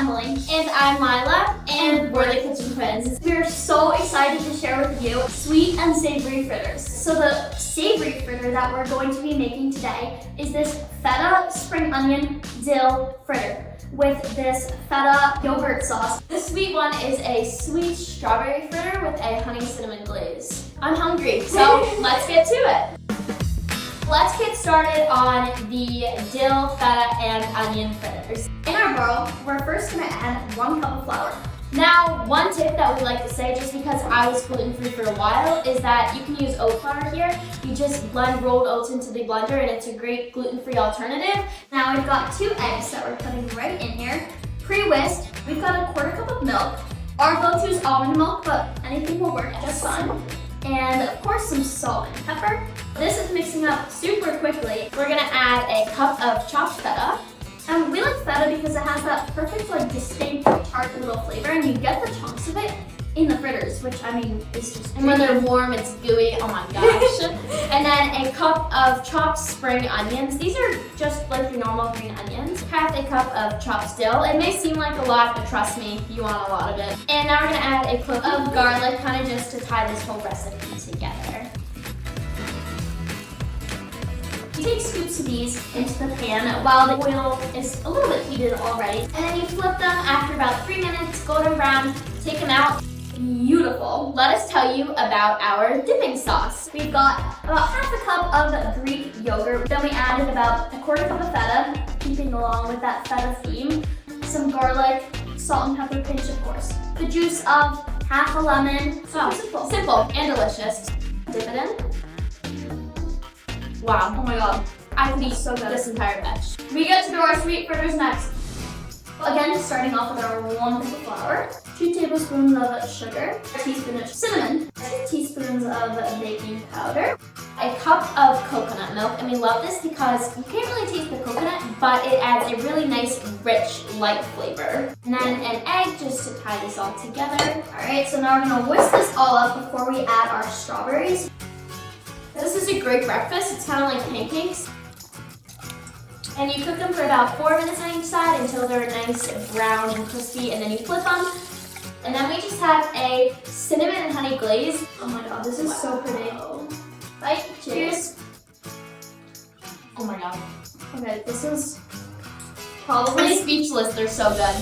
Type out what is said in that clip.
Emily. And I'm Lyla, and we're the Kitchen Twins. We're so excited to share with you sweet and savory fritters. So the savory fritter that we're going to be making today is this feta spring onion dill fritter with this feta yogurt sauce. The sweet one is a sweet strawberry fritter with a honey cinnamon glaze. I'm hungry, so let's get to it. Let's get started on the dill, feta, and onion fritters. In our bowl, we're first going to add 1 cup of flour. Now, one tip that we like to say, just because I was gluten-free for a while, is that you can use oat flour here. You just blend rolled oats into the blender and it's a great gluten-free alternative. Now we've got 2 eggs that we're putting right in here, pre-whisked. We've got a 1/4 cup of milk. Our go-to is almond milk, but anything will work just fine. And of course some salt and pepper. This is mixing up super quickly. We're gonna add a cup of chopped feta. And we like feta because it has that perfect, distinct tart little flavor, and you get the chunks of it in the fritters, which I mean is just. And when they're warm, it's gooey. Oh my gosh! And then a cup of chopped spring onions. These are just like your normal green onions. 1/2 cup of chopped dill. It may seem like a lot, but trust me, you want a lot of it. And now we're gonna add a clove of garlic, kind of just to tie this whole recipe together. You take scoops of these into the pan while the oil is a little bit heated already. And then you flip them after about 3 minutes, golden brown, take them out. Beautiful. Let us tell you about our dipping sauce. We've got about 1/2 cup of Greek yogurt. Then we added about a 1/4 cup of feta, keeping along with that feta theme. Some garlic, salt and pepper pinch, of course. The juice of 1/2 a lemon. Simple and delicious. Dip it in. Wow. Oh my god. I could eat so good. this entire batch. We get to do our sweet fritters next. Again, starting off with our 1 cup of flour, 2 tablespoons of sugar, a teaspoon of cinnamon, 2 teaspoons of baking powder, a cup of coconut milk, and we love this because you can't really taste the coconut, but it adds a really nice, rich, light flavor. And then an egg just to tie this all together. Alright, so now we're gonna whisk this all up before we add our strawberries. This is a great breakfast. It's kind of like pancakes. And you cook them for about 4 minutes on each side until they're nice, brown, and crispy, and then you flip them. And then we just have a cinnamon and honey glaze. Oh my god, this is so pretty. Bye. Cheers. Oh my god. Okay, this is I'm probably speechless. They're so good.